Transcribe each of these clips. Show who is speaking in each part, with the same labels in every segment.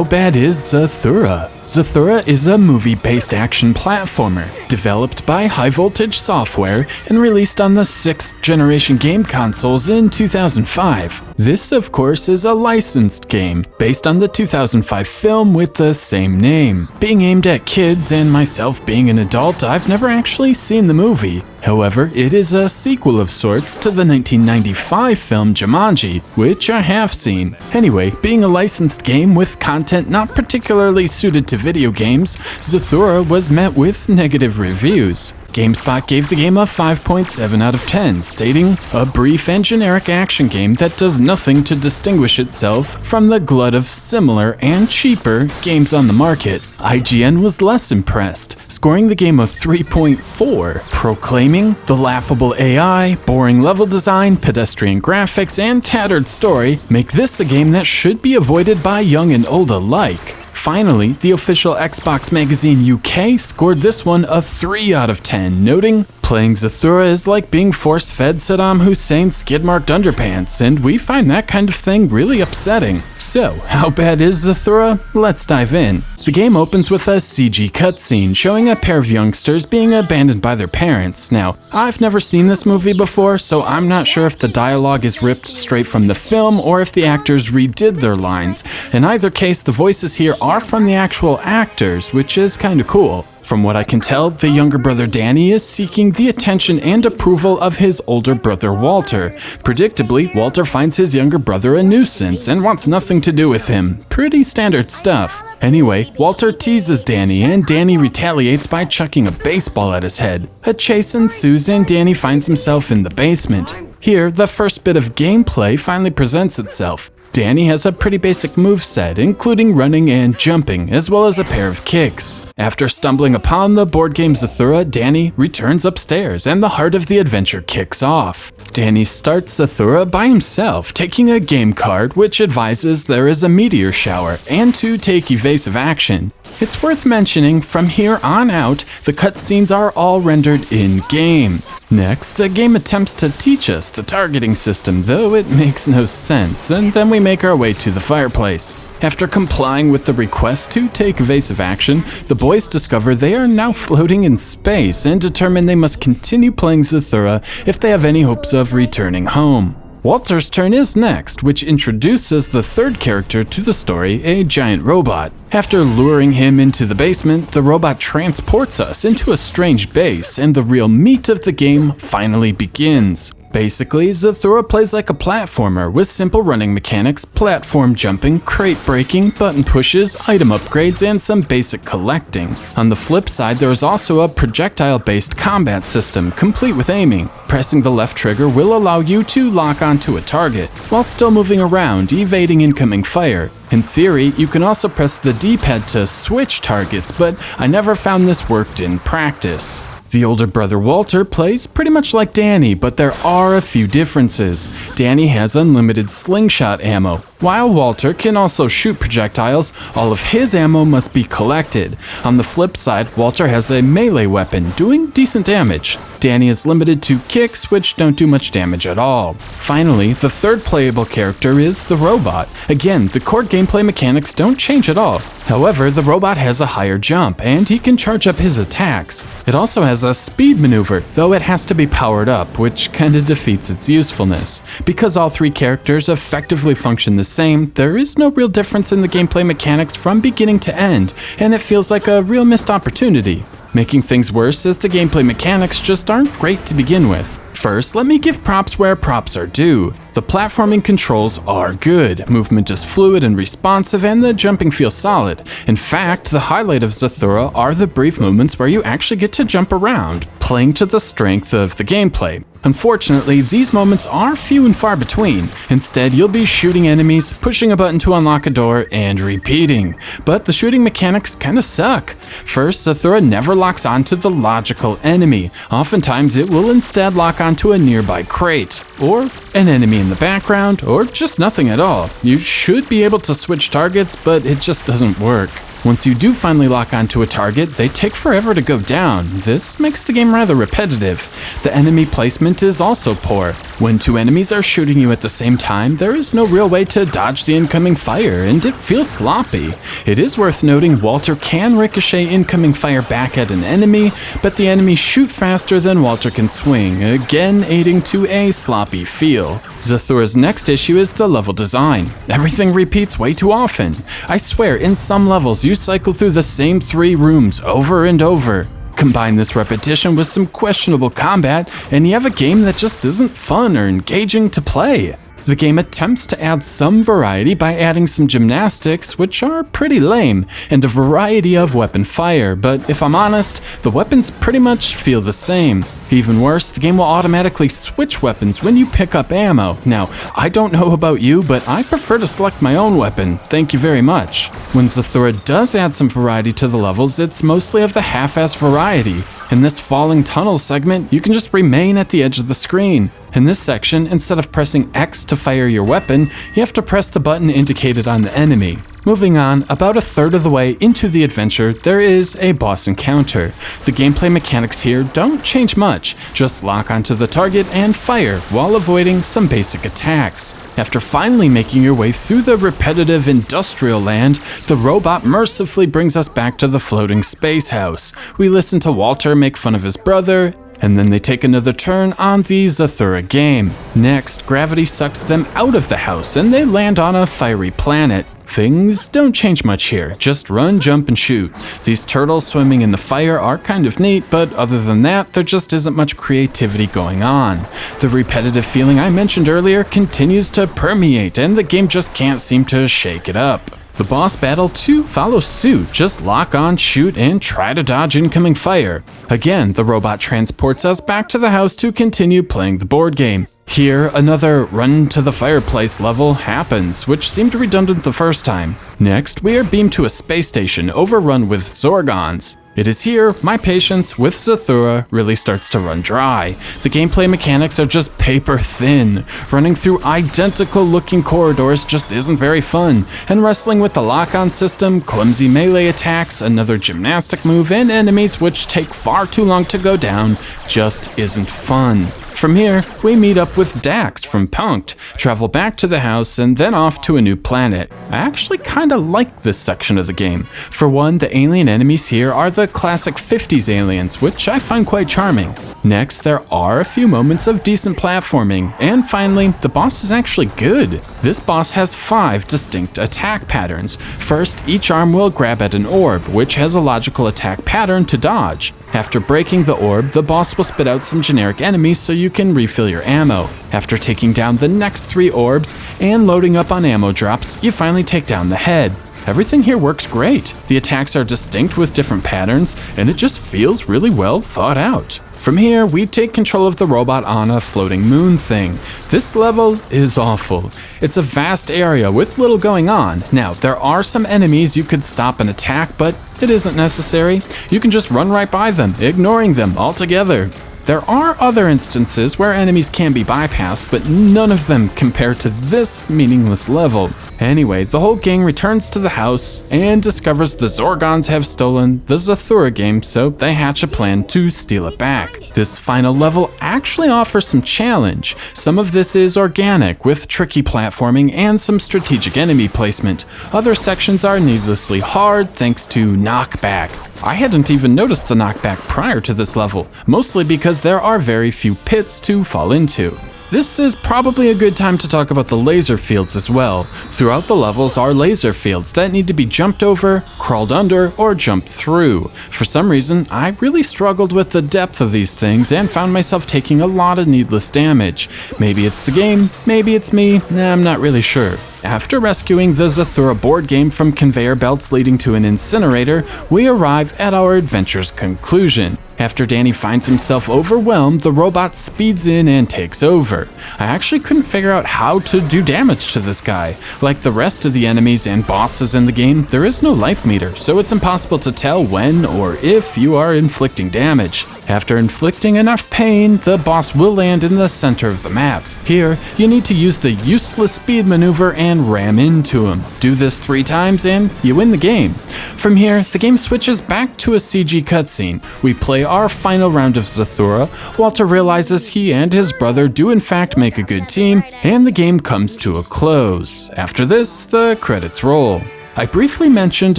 Speaker 1: how bad is Zathura? Zathura is a movie-based action platformer, developed by High Voltage Software and released on the 6th generation game consoles in 2005. This, of course, is a licensed game, based on the 2005 film with the same name. Being aimed at kids and myself being an adult, I've never actually seen the movie. However, it is a sequel of sorts to the 1995 film Jumanji, which I have seen. Anyway, being a licensed game with content not particularly suited to video games, Zathura was met with negative reviews. GameSpot gave the game a 5.7 out of 10, stating, "A brief and generic action game that does nothing to distinguish itself from the glut of similar and cheaper games on the market." IGN was less impressed, scoring the game a 3.4, proclaiming, "The laughable AI, boring level design, pedestrian graphics, and tattered story make this a game that should be avoided by young and old alike." Finally, the official Xbox Magazine UK scored this one a 3 out of 10, noting, "Playing Zathura is like being force-fed Saddam Hussein's skid-marked underpants, and we find that kind of thing really upsetting." So, how bad is Zathura? Let's dive in. The game opens with a CG cutscene showing a pair of youngsters being abandoned by their parents. Now, I've never seen this movie before, so I'm not sure if the dialogue is ripped straight from the film or if the actors redid their lines. In either case, the voices here are from the actual actors, which is kinda cool. From what I can tell, the younger brother Danny is seeking the attention and approval of his older brother Walter. Predictably, Walter finds his younger brother a nuisance and wants nothing to do with him. Pretty standard stuff. Anyway, Walter teases Danny, and Danny retaliates by chucking a baseball at his head. A chase ensues and Danny finds himself in the basement. Here, the first bit of gameplay finally presents itself. Danny has a pretty basic moveset, including running and jumping, as well as a pair of kicks. After stumbling upon the board game Zathura, Danny returns upstairs and the heart of the adventure kicks off. Danny starts Zathura by himself, taking a game card which advises there is a meteor shower and to take evasive action. It's worth mentioning, from here on out, the cutscenes are all rendered in-game. Next, the game attempts to teach us the targeting system, though it makes no sense, and then we make our way to the fireplace. After complying with the request to take evasive action, the boys discover they are now floating in space and determine they must continue playing Zathura if they have any hopes of returning home. Walter's turn is next, which introduces the third character to the story, a giant robot. After luring him into the basement, the robot transports us into a strange base, and the real meat of the game finally begins. Basically, Zathura plays like a platformer with simple running mechanics, platform jumping, crate breaking, button pushes, item upgrades, and some basic collecting. On the flip side, there is also a projectile-based combat system, complete with aiming. Pressing the left trigger will allow you to lock onto a target, while still moving around, evading incoming fire. In theory, you can also press the D-pad to switch targets, but I never found this worked in practice. The older brother Walter plays pretty much like Danny, but there are a few differences. Danny has unlimited slingshot ammo. While Walter can also shoot projectiles, all of his ammo must be collected. On the flip side, Walter has a melee weapon, doing decent damage. Danny is limited to kicks, which don't do much damage at all. Finally, the third playable character is the robot. Again, the core gameplay mechanics don't change at all. However, the robot has a higher jump, and he can charge up his attacks. It also has a speed maneuver, though it has to be powered up, which kinda defeats its usefulness. Because all three characters effectively function the same, there is no real difference in the gameplay mechanics from beginning to end, and it feels like a real missed opportunity. Making things worse is the gameplay mechanics just aren't great to begin with. First, let me give props where props are due. The platforming controls are good, movement is fluid and responsive, and the jumping feels solid. In fact, the highlight of Zathura are the brief moments where you actually get to jump around, playing to the strength of the gameplay. Unfortunately, these moments are few and far between. Instead, you'll be shooting enemies, pushing a button to unlock a door, and repeating. But the shooting mechanics kinda suck. First, Zathura never locks onto the logical enemy. Oftentimes, it will instead lock onto a nearby crate, or an enemy in the background, or just nothing at all. You should be able to switch targets, but it just doesn't work. Once you do finally lock onto a target, they take forever to go down. This makes the game rather repetitive. The enemy placement is also poor. When two enemies are shooting you at the same time, there is no real way to dodge the incoming fire, and it feels sloppy. It is worth noting Walter can ricochet incoming fire back at an enemy, but the enemies shoot faster than Walter can swing, again aiding to a sloppy feel. Zathura's next issue is the level design. Everything repeats way too often. I swear, in some levels you cycle through the same 3 rooms over and over. Combine this repetition with some questionable combat, and you have a game that just isn't fun or engaging to play. The game attempts to add some variety by adding some gymnastics, which are pretty lame, and a variety of weapon fire, but if I'm honest, the weapons pretty much feel the same. Even worse, the game will automatically switch weapons when you pick up ammo. Now, I don't know about you, but I prefer to select my own weapon. Thank you very much. When Zathura does add some variety to the levels, it's mostly of the half-ass variety. In this falling tunnel segment, you can just remain at the edge of the screen. In this section, instead of pressing X to fire your weapon, you have to press the button indicated on the enemy. Moving on, about a third of the way into the adventure, there is a boss encounter. The gameplay mechanics here don't change much, just lock onto the target and fire while avoiding some basic attacks. After finally making your way through the repetitive industrial land, the robot mercifully brings us back to the floating space house. We listen to Walter make fun of his brother, and then they take another turn on the Zathura game. Next, gravity sucks them out of the house and they land on a fiery planet. Things don't change much here, just run, jump, and shoot. These turtles swimming in the fire are kind of neat, but other than that, there just isn't much creativity going on. The repetitive feeling I mentioned earlier continues to permeate, and the game just can't seem to shake it up. The boss battle too follows suit, just lock on, shoot, and try to dodge incoming fire. Again, the robot transports us back to the house to continue playing the board game. Here, another run to the fireplace level happens, which seemed redundant the first time. Next, we are beamed to a space station overrun with Zorgons. It is here my patience with Zathura really starts to run dry. The gameplay mechanics are just paper thin. Running through identical looking corridors just isn't very fun, and wrestling with the lock-on system, clumsy melee attacks, another gymnastic move, and enemies which take far too long to go down just isn't fun. From here, we meet up with Dax from Punk'd, travel back to the house, and then off to a new planet. I actually kinda like this section of the game. For one, the alien enemies here are the classic 50s aliens, which I find quite charming. Next, there are a few moments of decent platforming, and finally, the boss is actually good. This boss has 5 distinct attack patterns. First, each arm will grab at an orb, which has a logical attack pattern to dodge. After breaking the orb, the boss will spit out some generic enemies so you can refill your ammo. After taking down the next 3 orbs and loading up on ammo drops, you finally take down the head. Everything here works great. The attacks are distinct with different patterns, and it just feels really well thought out. From here, we take control of the robot on a floating moon thing. This level is awful. It's a vast area with little going on. Now, there are some enemies you could stop and attack, but it isn't necessary. You can just run right by them, ignoring them altogether. There are other instances where enemies can be bypassed, but none of them compare to this meaningless level. Anyway, the whole gang returns to the house and discovers the Zorgons have stolen the Zathura game, so they hatch a plan to steal it back. This final level actually offers some challenge. Some of this is organic, with tricky platforming and some strategic enemy placement. Other sections are needlessly hard thanks to knockback. I hadn't even noticed the knockback prior to this level, mostly because there are very few pits to fall into. This is probably a good time to talk about the laser fields as well. Throughout the levels are laser fields that need to be jumped over, crawled under, or jumped through. For some reason, I really struggled with the depth of these things and found myself taking a lot of needless damage. Maybe it's the game, maybe it's me, I'm not really sure. After rescuing the Zathura board game from conveyor belts leading to an incinerator, we arrive at our adventure's conclusion. After Danny finds himself overwhelmed, the robot speeds in and takes over. I actually couldn't figure out how to do damage to this guy. Like the rest of the enemies and bosses in the game, there is no life meter, so it's impossible to tell when or if you are inflicting damage. After inflicting enough pain, the boss will land in the center of the map. Here, you need to use the useless speed maneuver and ram into him. Do this 3 times and you win the game. From here, the game switches back to a CG cutscene. We play our final round of Zathura. Walter realizes he and his brother do in fact make a good team, and the game comes to a close. After this, the credits roll. I briefly mentioned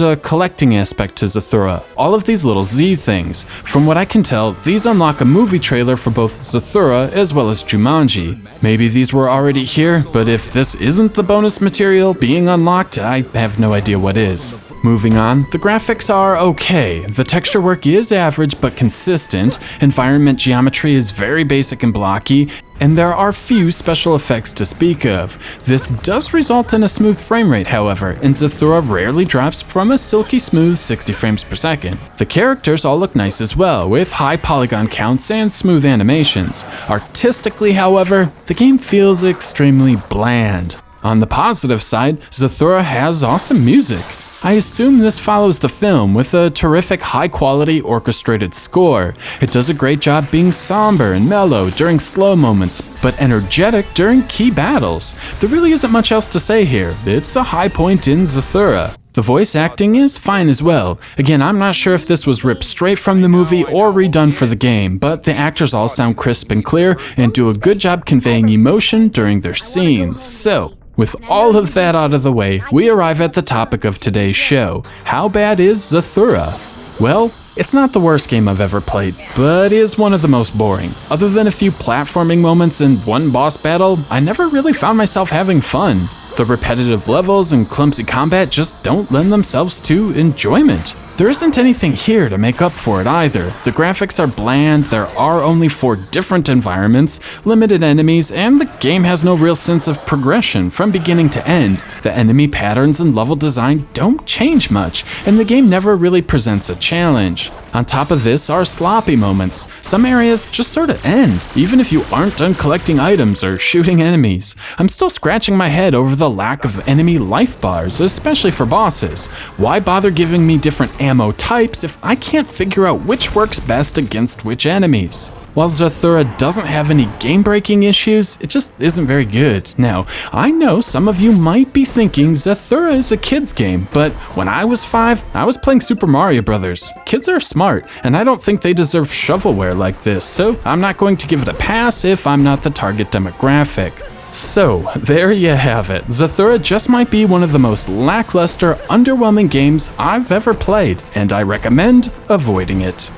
Speaker 1: a collecting aspect to Zathura, all of these little Z things. From what I can tell, these unlock a movie trailer for both Zathura as well as Jumanji. Maybe these were already here, but if this isn't the bonus material being unlocked, I have no idea what is. Moving on, the graphics are okay. The texture work is average but consistent, environment geometry is very basic and blocky, and there are few special effects to speak of. This does result in a smooth frame rate, however, and Zathura rarely drops from a silky smooth 60 frames per second. The characters all look nice as well, with high polygon counts and smooth animations. Artistically, however, the game feels extremely bland. On the positive side, Zathura has awesome music. I assume this follows the film with a terrific high-quality orchestrated score. It does a great job being somber and mellow during slow moments, but energetic during key battles. There really isn't much else to say here. It's a high point in Zathura. The voice acting is fine as well. Again, I'm not sure if this was ripped straight from the movie or redone for the game, but the actors all sound crisp and clear and do a good job conveying emotion during their scenes. So, with all of that out of the way, we arrive at the topic of today's show. How bad is Zathura? Well, it's not the worst game I've ever played, but is one of the most boring. Other than a few platforming moments and one boss battle, I never really found myself having fun. The repetitive levels and clumsy combat just don't lend themselves to enjoyment. There isn't anything here to make up for it either. The graphics are bland, there are only 4 different environments, limited enemies, and the game has no real sense of progression from beginning to end. The enemy patterns and level design don't change much, and the game never really presents a challenge. On top of this are sloppy moments. Some areas just sort of end, even if you aren't done collecting items or shooting enemies. I'm still scratching my head over the lack of enemy life bars, especially for bosses. Why bother giving me different ammo types if I can't figure out which works best against which enemies? While Zathura doesn't have any game-breaking issues, it just isn't very good. Now, I know some of you might be thinking Zathura is a kid's game, but when I was 5, I was playing Super Mario Bros. Kids are smart, and I don't think they deserve shovelware like this, so I'm not going to give it a pass if I'm not the target demographic. So, there you have it. Zathura just might be one of the most lackluster, underwhelming games I've ever played, and I recommend avoiding it.